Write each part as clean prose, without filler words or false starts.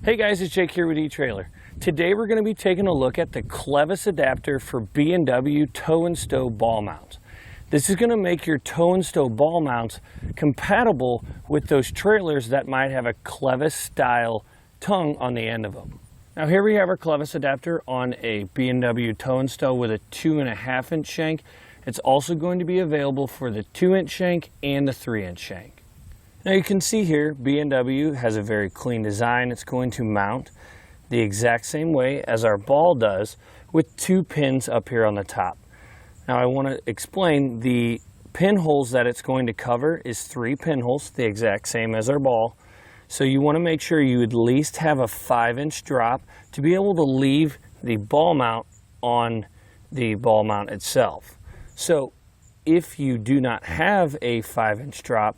Hey guys, it's Jake here with Etrailer. Today we're going to be taking a look at the clevis adapter for B&W tow and stow ball mounts. This is going to make your tow and stow ball mounts compatible with those trailers that might have a clevis-style tongue on the end of them. Now here we have our clevis adapter on a B&W tow and stow with a 2.5 inch shank. It's also going to be available for the 2-inch shank and the 3-inch shank. Now you can see here B&W has a very clean design. It's going to mount the exact same way as our ball does with 2 pins up here on the top. Now I want to explain the pinholes that it's going to cover is 3 pinholes, the exact same as our ball. So you want to make sure you at least have a 5-inch drop to be able to leave the ball mount on the ball mount itself. So if you do not have a 5-inch drop,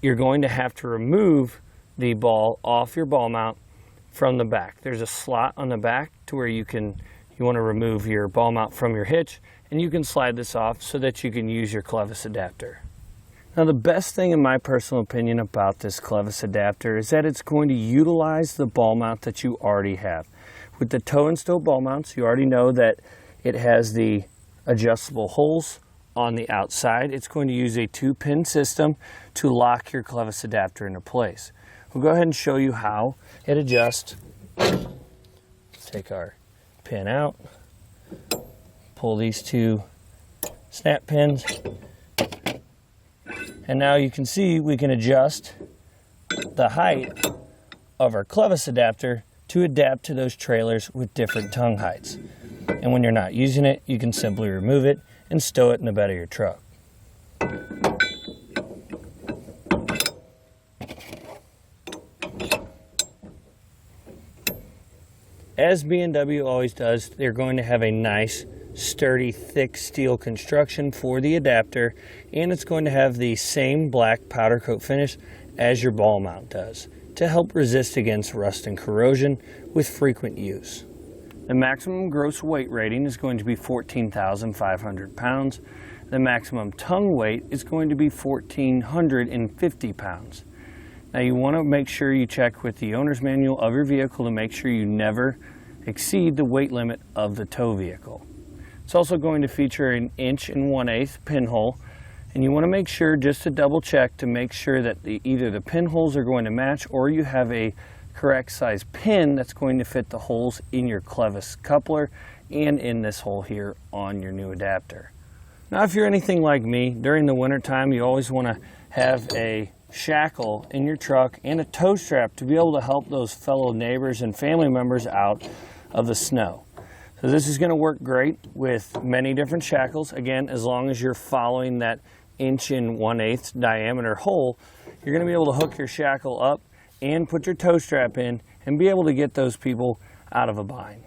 you're going to have to remove the ball off your ball mount from the back. There's a slot on the back to where you want to remove your ball mount from your hitch, and you can slide this off so that you can use your clevis adapter. Now the best thing in my personal opinion about this clevis adapter is that it's going to utilize the ball mount that you already have. With the tow and stow ball mounts, you already know that it has the adjustable holes on the outside. It's going to use a 2-pin system to lock your clevis adapter into place. We'll go ahead and show you how it adjusts. Take our pin out, pull these 2 snap pins, and now you can see we can adjust the height of our clevis adapter to adapt to those trailers with different tongue heights. And when you're not using it, you can simply remove it and stow it in the bed of your truck. As B&W always does, they're going to have a nice, sturdy, thick steel construction for the adapter, and it's going to have the same black powder coat finish as your ball mount does to help resist against rust and corrosion with frequent use. The maximum gross weight rating is going to be 14,500 pounds. The maximum tongue weight is going to be 1,450 pounds. Now you want to make sure you check with the owner's manual of your vehicle to make sure you never exceed the weight limit of the tow vehicle. It's also going to feature an 1 1/8 pinhole, and you want to make sure just to double check to make sure that either the pinholes are going to match or you have a correct size pin that's going to fit the holes in your clevis coupler and in this hole here on your new adapter. Now if you're anything like me, during the winter time you always want to have a shackle in your truck and a tow strap to be able to help those fellow neighbors and family members out of the snow. So this is going to work great with many different shackles. Again, as long as you're following that 1 1/8 diameter hole, you're going to be able to hook your shackle up and put your tow strap in and be able to get those people out of a bind.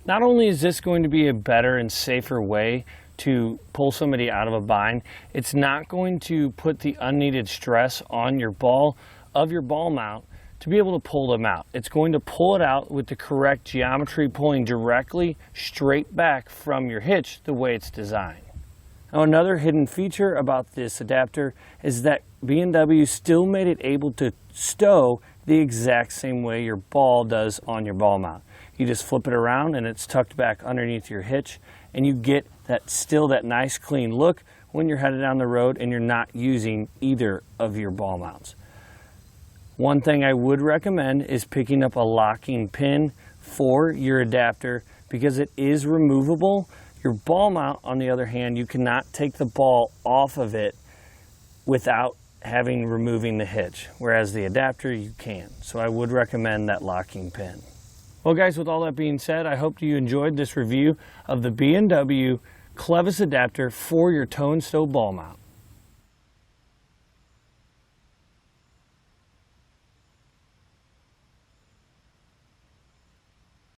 Not only is this going to be a better and safer way to pull somebody out of a bind, it's not going to put the unneeded stress on your ball mount to be able to pull them out. It's going to pull it out with the correct geometry, pulling directly straight back from your hitch the way it's designed. Now another hidden feature about this adapter is that B&W still made it able to stow the exact same way your ball does on your ball mount. You just flip it around and it's tucked back underneath your hitch, and you get that nice clean look when you're headed down the road and you're not using either of your ball mounts. One thing I would recommend is picking up a locking pin for your adapter because it is removable. Your ball mount, on the other hand, you cannot take the ball off of it without removing the hitch, whereas the adapter you can. So I would recommend that locking pin. Well guys, with all that being said, I hope you enjoyed this review of the B&W clevis adapter for your tow and stow ball mount.